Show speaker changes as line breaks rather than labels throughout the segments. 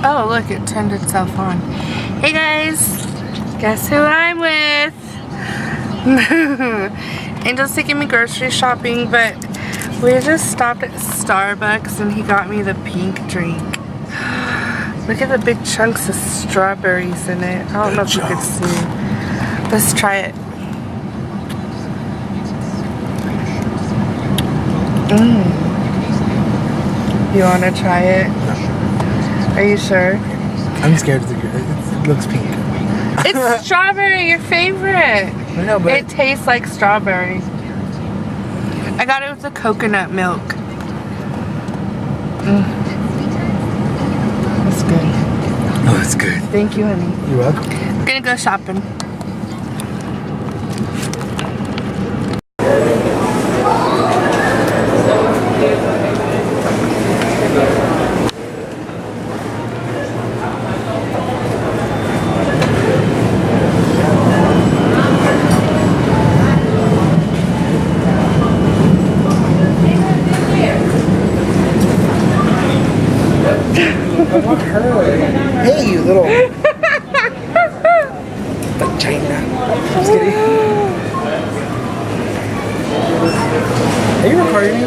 Oh, look, it turned itself on. Hey guys, guess who I'm with? Angel's taking me grocery shopping, but we just stopped at Starbucks and he got me the pink drink. Look at the big chunks of strawberries in it. I don't know if you could see. Let's try it. You want to try it? Are you sure?
I'm scared of it looks pink.
It's strawberry, your favorite.
I know, but
it tastes like strawberry. I got it with the coconut milk. That's good.
Oh, it's good.
Thank you, honey.
You're welcome.
We're gonna go shopping.
I want her. Hey, you little vagina. Just kidding. Are you recording me?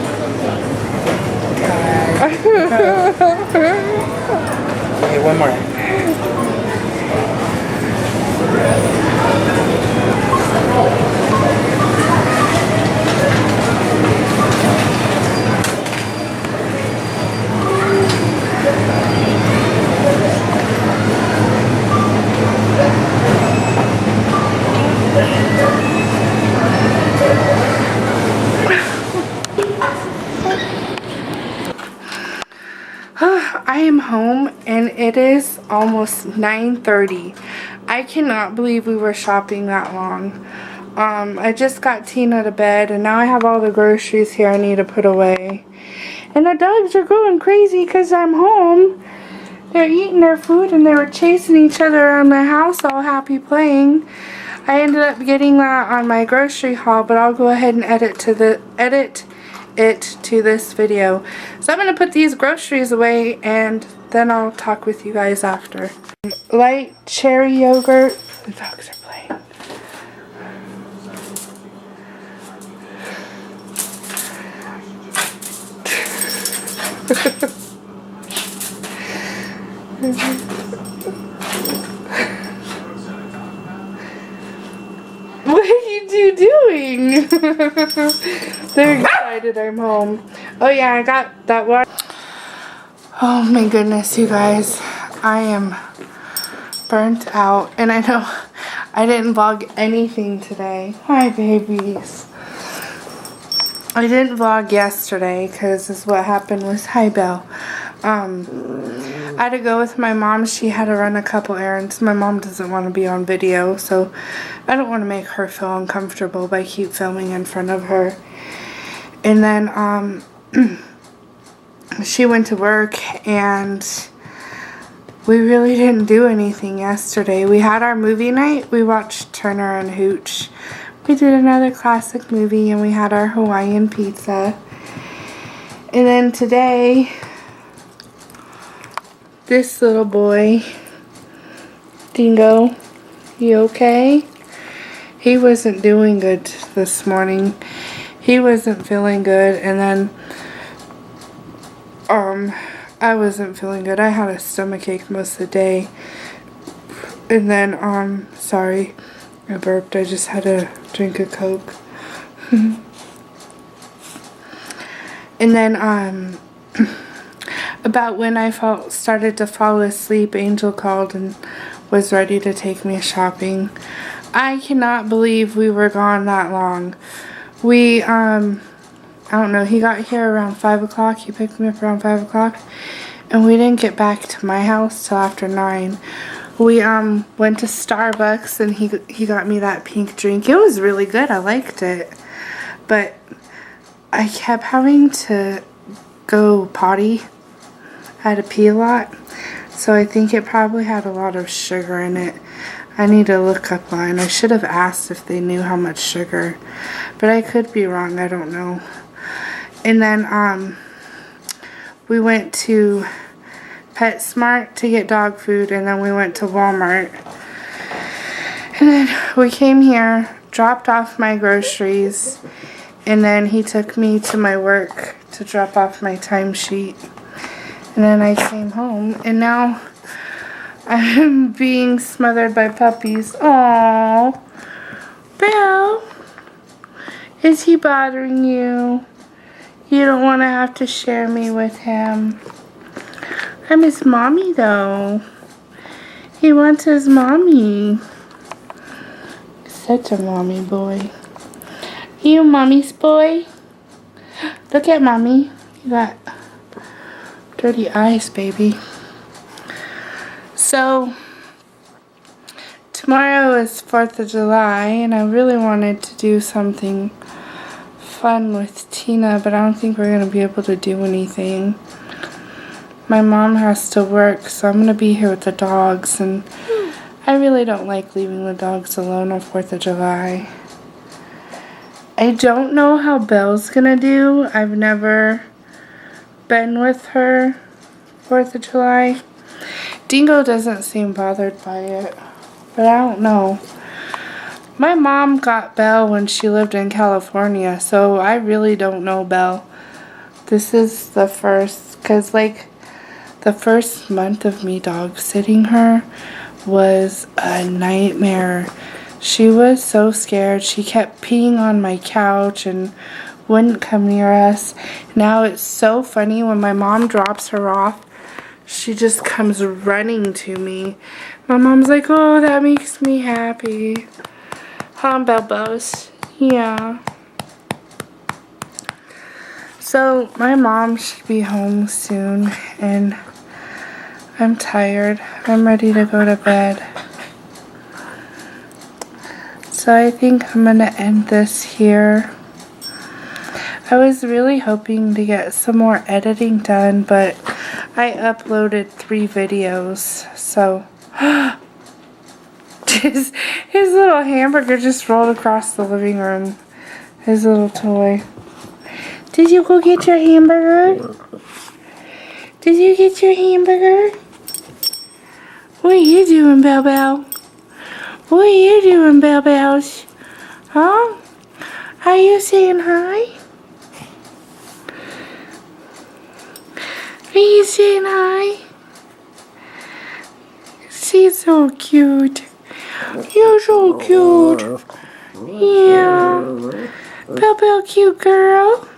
Okay, one more.
I am home and it is almost 9:30. I cannot believe we were shopping that long. I just got Tina to bed and now I have all the groceries here I need to put away. And the dogs are going crazy because I'm home. They're eating their food and they were chasing each other around the house all happy playing. I ended up getting that on my grocery haul, but I'll go ahead and edit it to this video. So I'm going to put these groceries away and then I'll talk with you guys after. Light cherry yogurt. The dogs are playing. What are you doing? They're excited I'm home. Oh yeah, I got that water. Oh my goodness, you guys. I am burnt out. And I know I didn't vlog anything today. Hi, babies. I didn't vlog yesterday because this is what happened with Hi Belle. I had to go with my mom. She had to run a couple errands. My mom doesn't want to be on video, so I don't want to make her feel uncomfortable by keep filming in front of her. And then she went to work and we really didn't do anything yesterday. We had our movie night. We watched Turner and Hooch. We did another classic movie and we had our Hawaiian pizza. And then today, this little boy, Dingo, you okay? He wasn't doing good this morning. He wasn't feeling good, and then I wasn't feeling good. I had a stomachache most of the day. And then sorry, I burped. I just had to drink a Coke. And then about when I started to fall asleep, Angel called and was ready to take me shopping. I cannot believe we were gone that long. We, I don't know, he got here around 5 o'clock. He picked me up around 5 o'clock. And we didn't get back to my house till after 9. We, went to Starbucks and he got me that pink drink. It was really good. I liked it. But I kept having to go potty. I had to pee a lot. So I think it probably had a lot of sugar in it. I need to look up line. I should have asked if they knew how much sugar. But I could be wrong. I don't know. And then we went to PetSmart to get dog food, and then we went to Walmart. And then we came here, dropped off my groceries, and then he took me to my work to drop off my timesheet. And then I came home, and now I'm being smothered by puppies. Aww. Belle, is he bothering you? You don't want to have to share me with him. I miss mommy though. He wants his mommy. Such a mommy boy. You mommy's boy? Look at mommy. You got dirty eyes, baby. So, tomorrow is 4th of July, and I really wanted to do something fun with Tina, but I don't think we're going to be able to do anything. My mom has to work, so I'm going to be here with the dogs, and I really don't like leaving the dogs alone on 4th of July. I don't know how Belle's going to do. I've never been with her 4th of July. Dingo doesn't seem bothered by it, but I don't know. My mom got Belle when she lived in California, so I really don't know Belle. This is the first, because like the first month of me dog sitting her was a nightmare. She was so scared. She kept peeing on my couch and wouldn't come near us. Now it's so funny when my mom drops her off, she just comes running to me. My mom's like, oh, that makes me happy. Huh, Belbos? Yeah. So, my mom should be home soon, and I'm tired. I'm ready to go to bed. So, I think I'm going to end this here. I was really hoping to get some more editing done, but I uploaded 3 videos, so his little hamburger just rolled across the living room. His little toy. Did you go get your hamburger? Did you get your hamburger? What are you doing, Belle Belle? What are you doing, Belle Bells? Huh? Are you saying hi? Are you saying hi? She's so cute. You're so cute. Yeah. Belle, cute girl.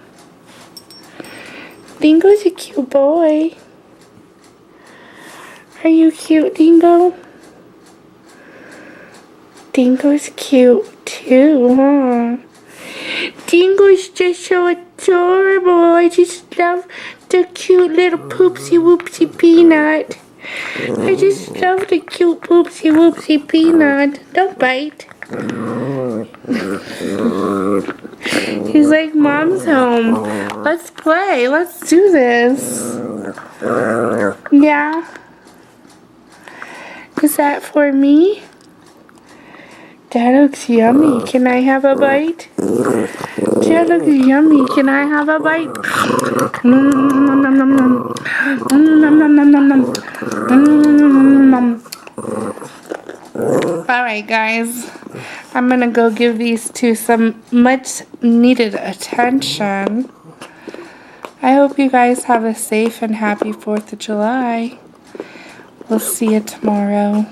Dingo's a cute boy. Are you cute, Dingo? Dingo's cute too, huh? Dingo's just so adorable. I just love the cute little poopsie whoopsie peanut. I just love the cute poopsie whoopsie peanut. Don't bite. He's like, Mom's home. Let's play. Let's do this. Yeah. Is that for me? That looks yummy. Can I have a bite? That looks yummy. Can I have a bite? Alright guys, I'm gonna go give these two some much needed attention. I hope you guys have a safe and happy 4th of July. We'll see you tomorrow.